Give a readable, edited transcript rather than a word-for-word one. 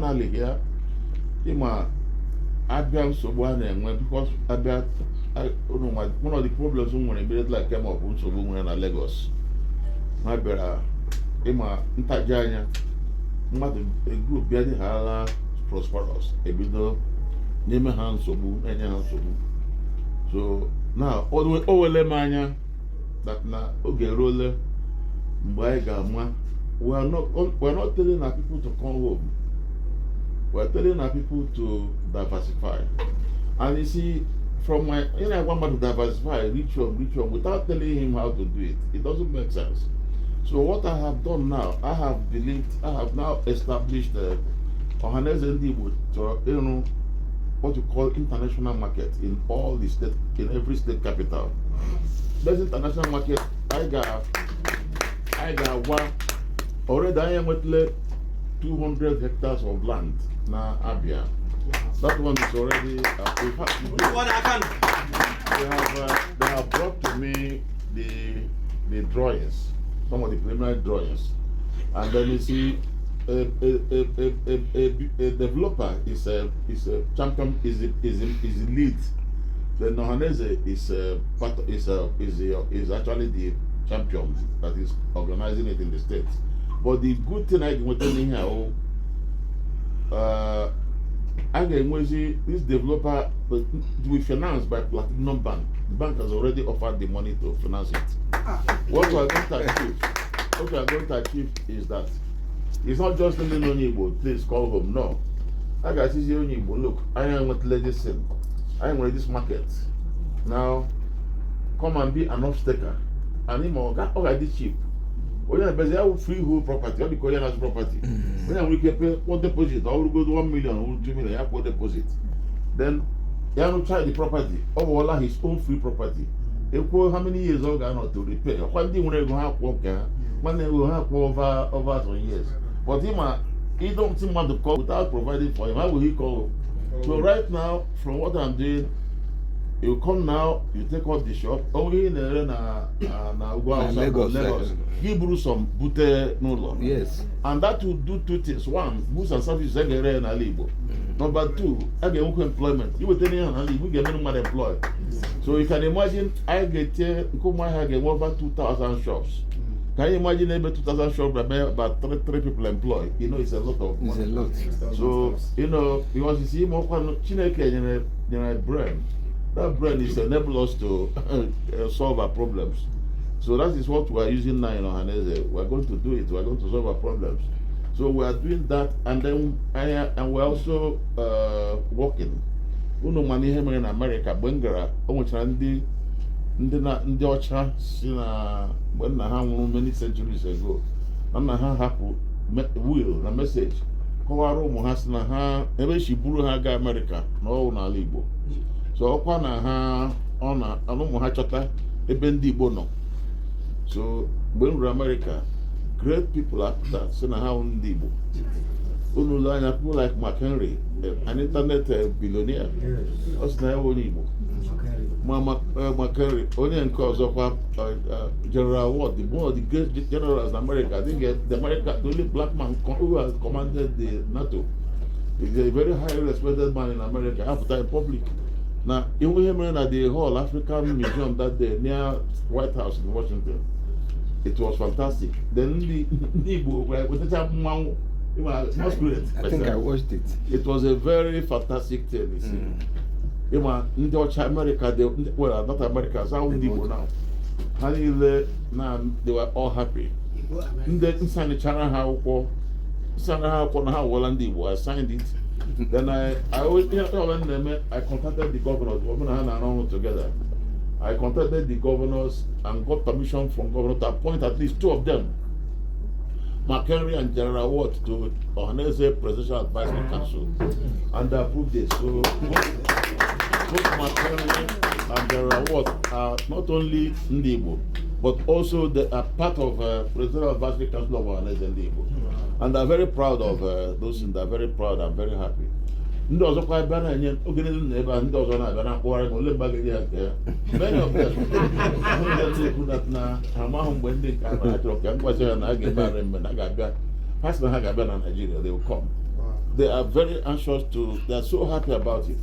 finally here, Abia nsogbu a na-enwe because Abia one of the problems nwere immediately like came up nsogbu nwere na Lagos. Ha bịara ntaji anya mmadụ group bịa dị hala prosperous ebido n'ime ha nsogbu enye ha nsogbu. So now o wele m anya that na oge eruole mgbe anyị ga-ama we're not telling our people to come home. We're telling our people to diversify. And you see, from my, I want to diversify, reach on, without telling him how to do it. It doesn't make sense. So what I have done now, I have now established the Ohanaeze Ndigbo, what you call international market in all the state, in every state capital. This international market, I got one, already I am with 200 hectares of land. Now Abia, that one is already. They have brought to me the drawings, some of the preliminary drawings, and then you see a developer is a champion, is lead. Then Ohanaeze is actually the champion that is organizing it in the state. But the good thing I can tell you here. This developer will be financed by Platinum Bank. The bank has already offered the money to finance it. What we are going to achieve is that it's not just in Igbo, please call home. No. I got this Igbo. Look, I am with medicine. I am with this market. Now, come and be an obstacle. And him already cheap. When you have freehold property, what do you call it as property? When you pay one deposit, or go to 1 million or 2 million, you have one deposit. Then you have to try the property, or his own free property. How many years old not to repair? One day when they go have work, one day will have over 2 years. But he don't seem want to call without providing for him. How will he call? So right now, from what I'm doing, you come now, you take out the shop. Only in Lagos. Give you some bute no. Yes. And that will do two things. One, boost and services in Igbo. Number two, I get employment. You will tell me we get many more employed. So you can imagine I get over 2,000 shops. Can you imagine about 2,000 shops about three people employed? You know, it's a lot of money. It's a lot. So, you know, because you see more Chineke in brain. That brain is enable us to solve our problems. So that is what we are using now in Ohanaeze. We are going to do it. We are going to solve our problems. So we are doing that, and then we are also working. Uno money here in America, Bengara, almost ndị ọcha si na when na ha many centuries ago. Na ha hapụ will na message. Kọwara ụmụ ha si na ha ebe shi buru ha ga America na ọwụ n'ala Igbo. So ọkwa na ha ụmụ ha chọta ebe ndị Igbo nọ. So mgbe m ruru America, great people apụta si na ha ndị Igbo. Unu ụlọ anya people like McHenry, an internet billionaire. Ọ sị na ya onye Igbo. McHenry, onye nke ọzọkwa General Ward, one of the great generals in America. I think the only black man who has commanded the NATO. He's a very highly respected man in America. After in public. Now, in Women at the Hall African Museum that day near White House in Washington, it was fantastic. Then the Ndigbo with the masquerade. I think I watched it. It was a very fantastic thing. You see, in the America, well, not America, some Ndigbo now. Now they were all happy. Inside the channel how I signed it. Then I always, I contacted the governors. The governor and I together. I contacted the governors and got permission from governor to appoint at least two of them, McHenry and General Ward, to Ohanaeze Presidential Advisory Council, and they approved it. So both McHenry and General Ward are not only Ndigbo, but also they are part of Presidential Advisory Council of Ohanaeze Ndigbo. And I'm very proud of those things. They're very proud. I'm very happy. Ndị ọzọ kwa ebe na-enye oge na ebe ndị ọzọ na-abịa na-akpọrọ ego ole mgbagide ya nke ya. Many of them na-ekwu na amaghị mgbe ndị nke ahụ achọrọ ka m gwasị ya na a ga-eme arị mgbe na a ga-abịa ha sị na ha ga-abịa na Nigeria, they will come. they are very anxious to, they are so happy about it.